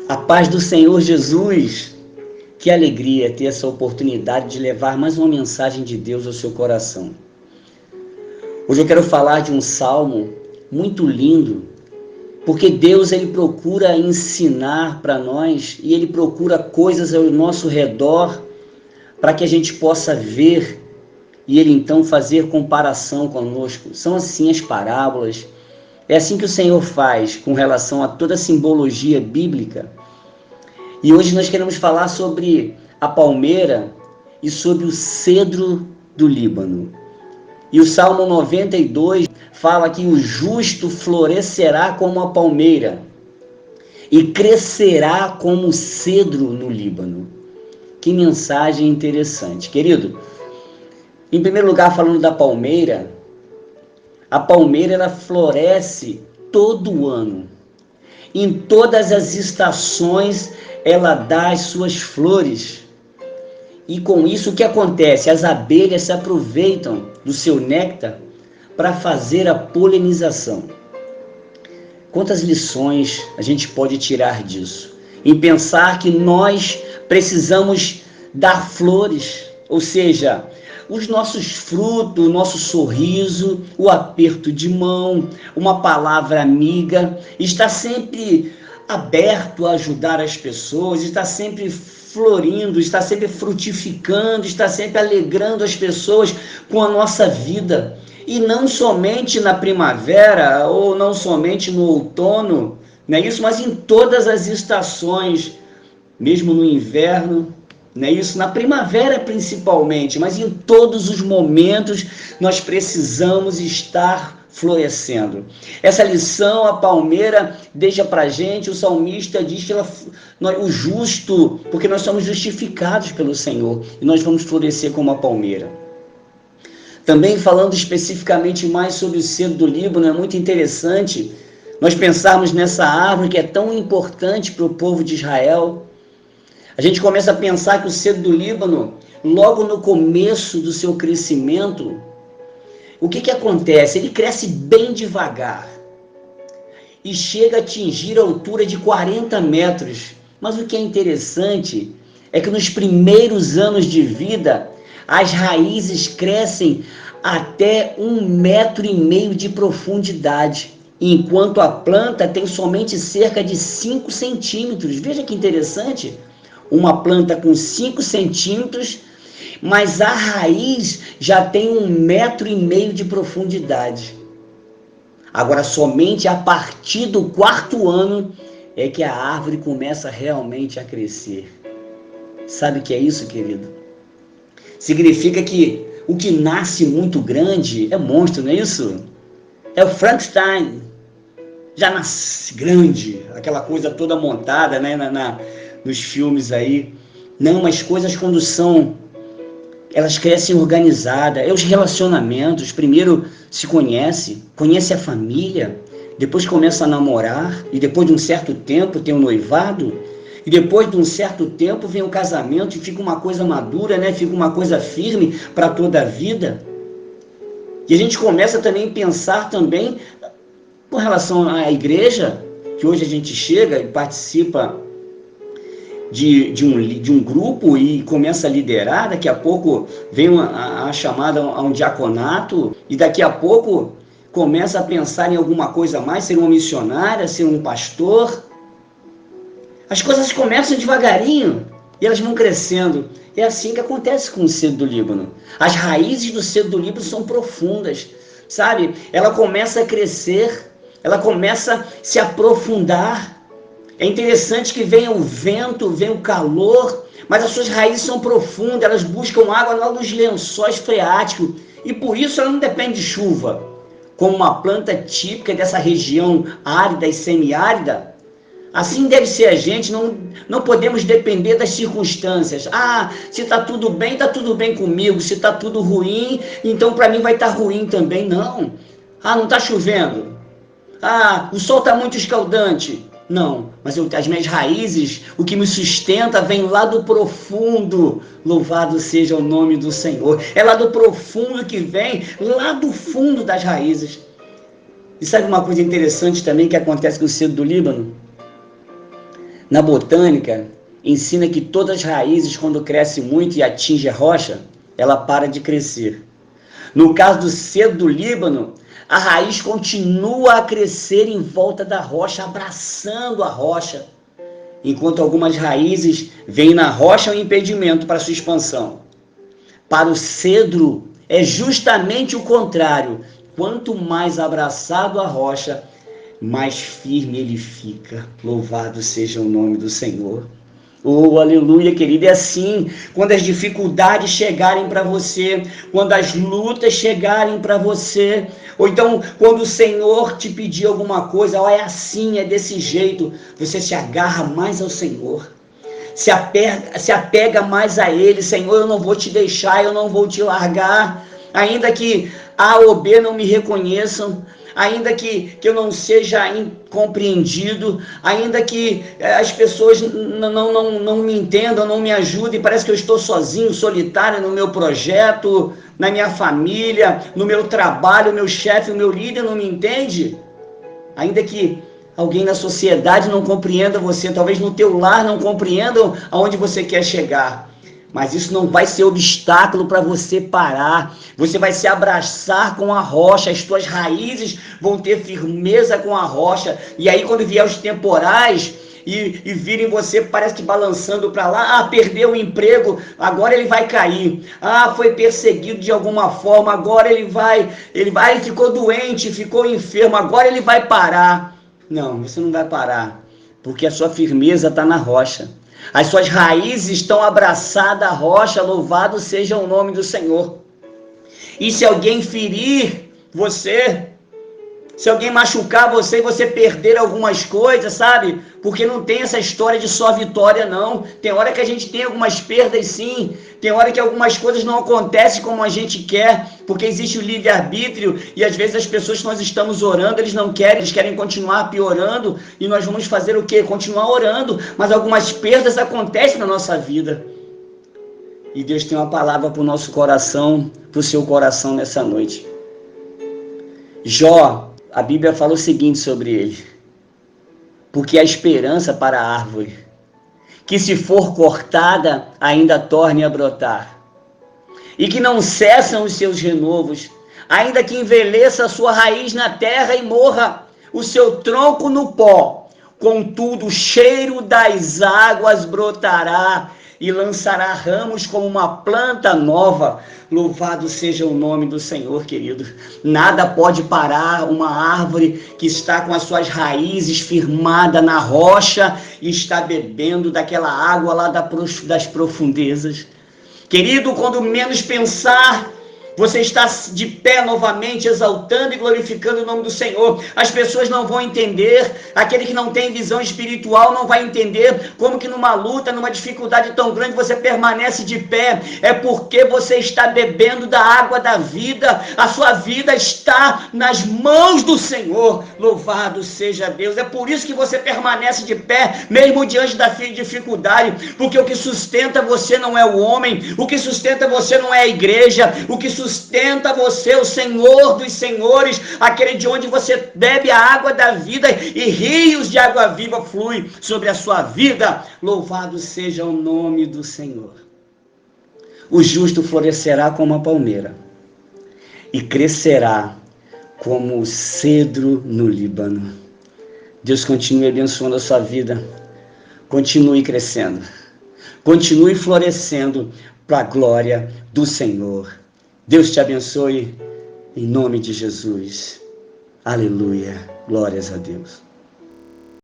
A paz do Senhor Jesus. Que alegria ter essa oportunidade de levar mais uma mensagem de Deus ao seu coração. Hoje eu quero falar de um salmo muito lindo, porque Deus ele procura ensinar para nós e ele procura coisas ao nosso redor para que a gente possa ver e ele então fazer comparação conosco. São assim as parábolas. É assim que o Senhor faz com relação a toda a simbologia bíblica. E hoje nós queremos falar sobre a palmeira e sobre o cedro do Líbano. E o Salmo 92 fala que o justo florescerá como a palmeira e crescerá como o cedro no Líbano. Que mensagem interessante. Querido, em primeiro lugar, falando da palmeira, a palmeira ela floresce todo ano. Em todas as estações ela dá as suas flores. E com isso o que acontece? As abelhas se aproveitam do seu néctar para fazer a polinização. Quantas lições a gente pode tirar disso? Em pensar que nós precisamos dar flores, ou seja, os nossos frutos, o nosso sorriso, o aperto de mão, uma palavra amiga, está sempre aberto a ajudar as pessoas, está sempre florindo, está sempre frutificando, está sempre alegrando as pessoas com a nossa vida. E não somente na primavera ou não somente no outono, não é isso? Mas em todas as estações, mesmo no inverno, não é isso? Na primavera principalmente, mas em todos os momentos nós precisamos estar florescendo. Essa lição a palmeira deixa para gente, o salmista diz que o justo, porque nós somos justificados pelo Senhor e nós vamos florescer como a palmeira. Também falando especificamente mais sobre o cedro do Líbano, é muito interessante nós pensarmos nessa árvore que é tão importante para o povo de Israel. A gente começa a pensar que o cedro do Líbano, logo no começo do seu crescimento, o que acontece? Ele cresce bem devagar e chega a atingir a altura de 40 metros. Mas o que é interessante é que nos primeiros anos de vida, as raízes crescem até 1,5 metro de profundidade, enquanto a planta tem somente cerca de 5 centímetros. Veja que interessante, uma planta com 5 centímetros, mas a raiz já tem 1,5 metro de profundidade. Agora, somente a partir do 4º ano é que a árvore começa realmente a crescer. Sabe o que é isso, querido? Significa que o que nasce muito grande é monstro, não é isso? É o Frankenstein. Já nasce grande, aquela coisa toda montada, né, nos filmes aí. Não, mas coisas quando elas crescem organizadas. É os relacionamentos. Primeiro se conhece a família, depois começa a namorar, e depois de um certo tempo tem um noivado, e depois de um certo tempo vem o casamento e fica uma coisa madura, né? Fica uma coisa firme para toda a vida. E a gente começa também a pensar também com relação à igreja, que hoje a gente chega e participa de um grupo e começa a liderar, daqui a pouco vem a chamada a um diaconato, e daqui a pouco começa a pensar em alguma coisa a mais, ser uma missionária, ser um pastor. As coisas começam devagarinho e elas vão crescendo. É assim que acontece com o cedro do Líbano. As raízes do cedro do Líbano são profundas, sabe? Ela começa a crescer, ela começa a se aprofundar. É interessante que vem o vento, vem o calor, mas as suas raízes são profundas, elas buscam água lá nos lençóis freáticos, e por isso ela não depende de chuva. Como uma planta típica dessa região árida e semiárida, assim deve ser a gente, não podemos depender das circunstâncias. Se está tudo bem comigo, se está tudo ruim, então para mim vai estar ruim também. Não está chovendo, o sol está muito escaldante. Não, mas as minhas raízes, o que me sustenta vem lá do profundo. Louvado seja o nome do Senhor. É lá do profundo que vem, lá do fundo das raízes. E sabe uma coisa interessante também que acontece com o cedro do Líbano? Na botânica, ensina que todas as raízes, quando crescem muito e atingem a rocha, ela para de crescer. No caso do cedro do Líbano, a raiz continua a crescer em volta da rocha, abraçando a rocha, enquanto algumas raízes veem na rocha um impedimento para sua expansão. Para o cedro, é justamente o contrário. Quanto mais abraçado à rocha, mais firme ele fica. Louvado seja o nome do Senhor. Oh, aleluia, querido. É assim, quando as dificuldades chegarem para você, quando as lutas chegarem para você, ou então quando o Senhor te pedir alguma coisa, ó, é assim, é desse jeito, você se agarra mais ao Senhor. Se apega mais a Ele. Senhor, eu não vou te deixar, eu não vou te largar, ainda que A ou B não me reconheçam, ainda que eu não seja compreendido, ainda que as pessoas não me entendam, não me ajudem, parece que eu estou sozinho, solitário no meu projeto, na minha família, no meu trabalho, o meu chefe, o meu líder não me entende, ainda que alguém na sociedade não compreenda você, talvez no teu lar não compreendam aonde você quer chegar. Mas isso não vai ser obstáculo para você parar. Você vai se abraçar com a rocha, as tuas raízes vão ter firmeza com a rocha. E aí quando vier os temporais e virem você, parece que balançando para lá, perdeu o emprego, agora ele vai cair. Foi perseguido de alguma forma, agora ele ficou doente, ficou enfermo, agora ele vai parar. Não, você não vai parar, porque a sua firmeza está na rocha. As suas raízes estão abraçadas à rocha, louvado seja o nome do Senhor. E se alguém ferir você, se alguém machucar você e você perder algumas coisas, sabe? Porque não tem essa história de só vitória, não. Tem hora que a gente tem algumas perdas, sim. Tem hora que algumas coisas não acontecem como a gente quer, porque existe o livre-arbítrio e às vezes as pessoas que nós estamos orando, eles não querem, eles querem continuar piorando e nós vamos fazer o quê? Continuar orando, mas algumas perdas acontecem na nossa vida. E Deus tem uma palavra para o nosso coração, para o seu coração nessa noite. Jó, a Bíblia fala o seguinte sobre ele: porque há esperança para a árvore, que se for cortada, ainda torne a brotar, e que não cessam os seus renovos, ainda que envelheça a sua raiz na terra e morra o seu tronco no pó, contudo o cheiro das águas brotará, e lançará ramos como uma planta nova. Louvado seja o nome do Senhor, querido. Nada pode parar uma árvore que está com as suas raízes firmada na rocha e está bebendo daquela água lá das profundezas. Querido, quando menos pensar, você está de pé novamente, exaltando e glorificando o nome do Senhor. As pessoas não vão entender, aquele que não tem visão espiritual não vai entender como que numa luta, numa dificuldade tão grande, você permanece de pé. É porque você está bebendo da água da vida. A sua vida está nas mãos do Senhor. Louvado seja Deus. É por isso que você permanece de pé, mesmo diante da dificuldade, porque o que sustenta você não é o homem, o que sustenta você não é a igreja, o que sustenta você, o Senhor dos senhores, aquele de onde você bebe a água da vida e rios de água viva fluem sobre a sua vida. Louvado seja o nome do Senhor. O justo florescerá como a palmeira e crescerá como o cedro no Líbano. Deus continue abençoando a sua vida, continue crescendo, continue florescendo para a glória do Senhor. Deus te abençoe, em nome de Jesus. Aleluia. Glórias a Deus.